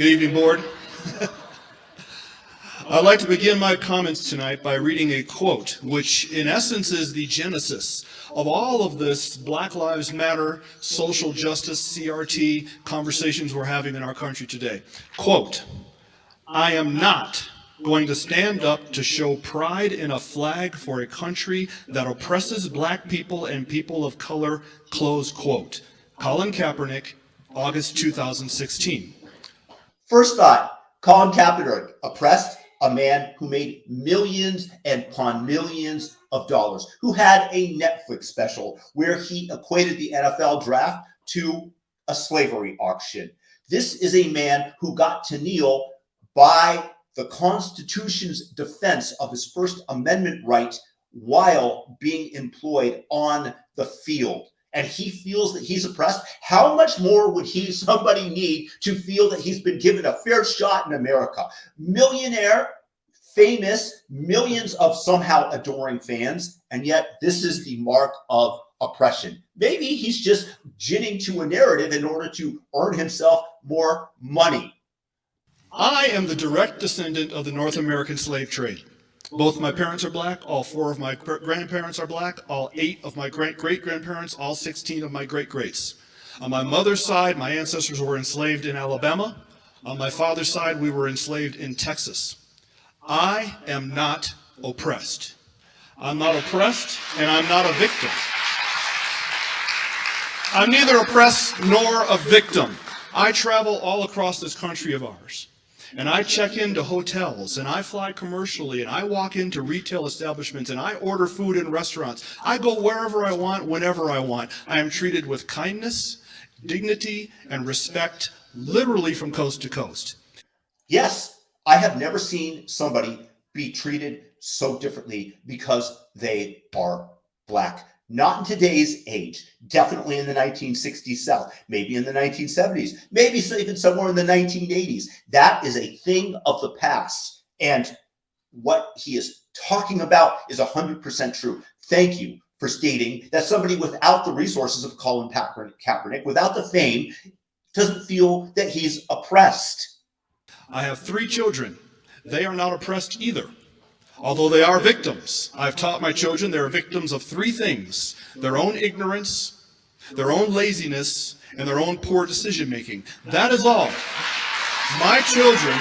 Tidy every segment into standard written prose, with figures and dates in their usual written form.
Good evening, board. I'd like to begin my comments tonight by reading a quote, which in essence is the genesis of all of this Black Lives Matter, social justice, CRT conversations we're having in our country today. Quote, "I am not going to stand up to show pride in a flag for a country that oppresses black people and people of color," close quote. Colin Kaepernick, August 2016. First thought, Colin Kaepernick, oppressed, a man who made millions and upon millions of dollars, who had a Netflix special where he equated the NFL draft to a slavery auction. This is a man who got to kneel by the Constitution's defense of his First Amendment right while being employed on the field. And he feels that he's oppressed. How much more would somebody need to feel that he's been given a fair shot in America? Millionaire, famous, millions of somehow adoring fans, and yet this is the mark of oppression. Maybe he's just ginning to a narrative in order to earn himself more money. I am the direct descendant of the North American slave trade. Both my parents are black, all 4 of my grandparents are black, all 8 of my great-great-grandparents, all 16 of my great-greats. On my mother's side, my ancestors were enslaved in Alabama. On my father's side, we were enslaved in Texas. I am not oppressed. I'm not oppressed, and I'm not a victim. I'm neither oppressed nor a victim. I travel all across this country of ours. And I check into hotels, and I fly commercially, and I walk into retail establishments, and I order food in restaurants. I go wherever I want, whenever I want. I am treated with kindness, dignity, and respect, literally from coast to coast. Yes, I have never seen somebody be treated so differently because they are black. Not in today's age, definitely in the 1960s South, maybe in the 1970s, maybe even somewhere in the 1980s. That is a thing of the past. And what he is talking about is 100% true. Thank you for stating that somebody without the resources of Colin Kaepernick, without the fame, doesn't feel that he's oppressed. I have 3 children. They are not oppressed either. Although they are victims. I've taught my children they are victims of 3 things: their own ignorance, their own laziness, and their own poor decision making. That is all. My children.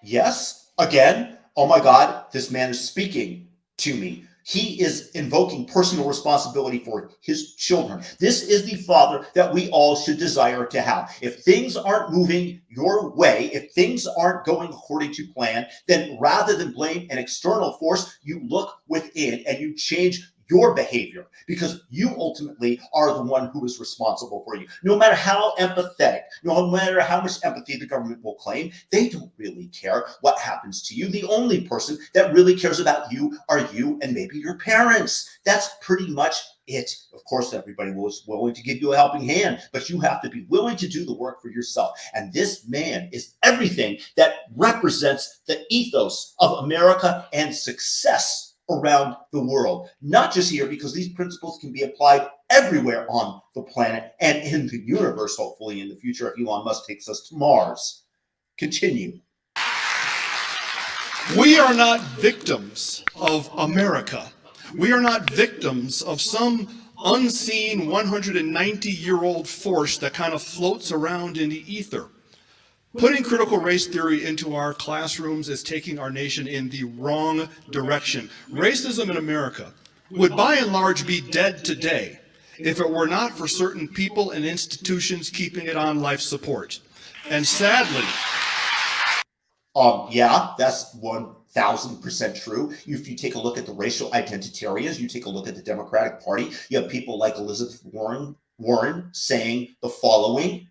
Yes, again, oh my God, this man is speaking to me. He is invoking personal responsibility for his children. This is the father that we all should desire to have. If things aren't moving your way, if things aren't going according to plan, then rather than blame an external force, you look within and you change your behavior, because you ultimately are the one who is responsible for you. No matter how empathetic, no matter how much empathy the government will claim, they don't really care what happens to you. The only person that really cares about you are you and maybe your parents. That's pretty much it. Of course, everybody was willing to give you a helping hand, but you have to be willing to do the work for yourself. And this man is everything that represents the ethos of America and success around the world, not just here, because these principles can be applied everywhere on the planet and in the universe, hopefully in the future, if Elon Musk takes us to Mars. Continue. We are not victims of America. We are not victims of some unseen 190-year-old force that kind of floats around in the ether. Putting critical race theory into our classrooms is taking our nation in the wrong direction. Racism in America would by and large be dead today if it were not for certain people and institutions keeping it on life support. And sadly, yeah, that's 1,000% true. If you take a look at the racial identitarians, you take a look at the Democratic Party, you have people like Elizabeth Warren saying the following: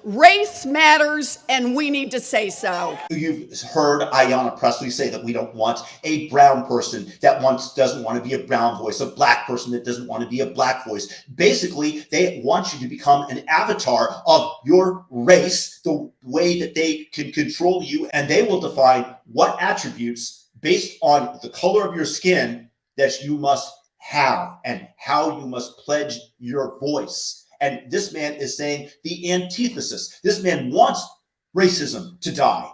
race matters, and we need to say so. You've heard Ayanna Pressley say that we don't want a brown person that doesn't want to be a brown voice, a black person that doesn't want to be a black voice. Basically, they want you to become an avatar of your race, the way that they can control you, and they will define what attributes based on the color of your skin that you must have and how you must pledge your voice. And this man is saying the antithesis. This man wants racism to die.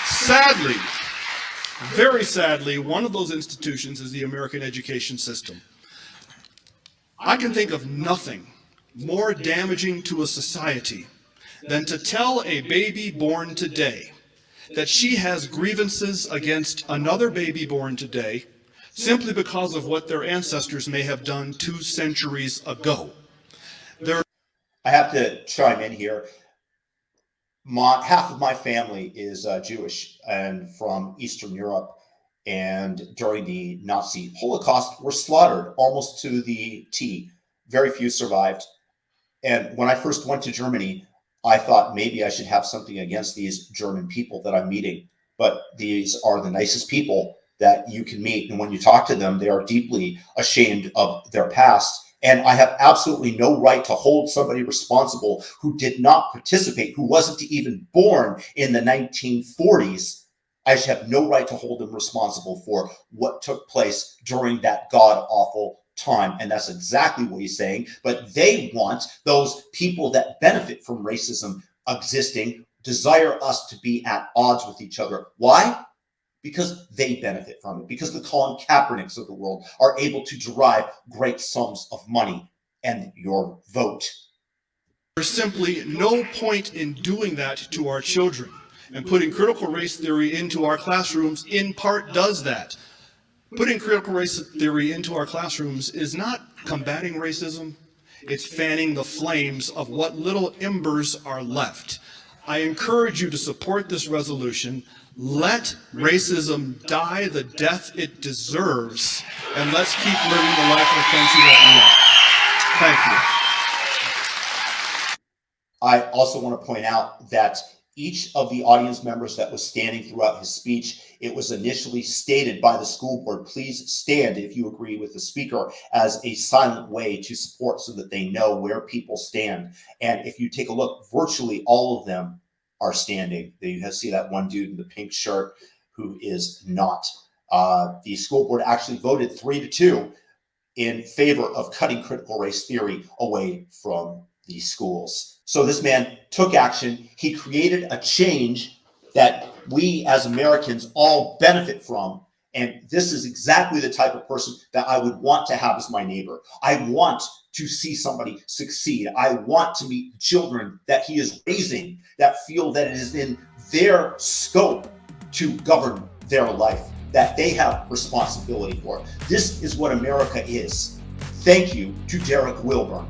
Sadly, very sadly, one of those institutions is the American education system. I can think of nothing more damaging to a society than to tell a baby born today that she has grievances against another baby born today simply because of what their ancestors may have done 2 centuries ago. I have to chime in here. Half of my family is Jewish and from Eastern Europe, and during the Nazi Holocaust were slaughtered almost to the T. Very few survived. And when I first went to Germany, I thought maybe I should have something against these German people that I'm meeting. But these are the nicest people that you can meet. And when you talk to them, they are deeply ashamed of their past. And I have absolutely no right to hold somebody responsible who did not participate, who wasn't even born in the 1940s. I should have no right to hold them responsible for what took place during that god-awful time. And that's exactly what he's saying. But they want those people that benefit from racism existing, desire us to be at odds with each other. Why? Because they benefit from it, because the Colin Kaepernicks of the world are able to derive great sums of money and your vote. There's simply no point in doing that to our children. And putting critical race theory into our classrooms in part does that. Putting critical race theory into our classrooms is not combating racism, it's fanning the flames of what little embers are left. I encourage you to support this resolution. Let racism die the death it deserves, and let's keep living the life of the country that we love. Thank you. I also want to point out that each of the audience members that was standing throughout his speech, it was initially stated by the school board, please stand if you agree with the speaker, as a silent way to support so that they know where people stand. And if you take a look, virtually all of them are standing. You see that one dude in the pink shirt who is not. The school board actually voted 3-2 in favor of cutting critical race theory away from the schools. So this man took action. He created a change that we as Americans all benefit from. And this is exactly the type of person that I would want to have as my neighbor. I want to see somebody succeed. I want to meet children that he is raising that feel that it is in their scope to govern their life, that they have responsibility for. This is what America is. Thank you to Derek Wilburn.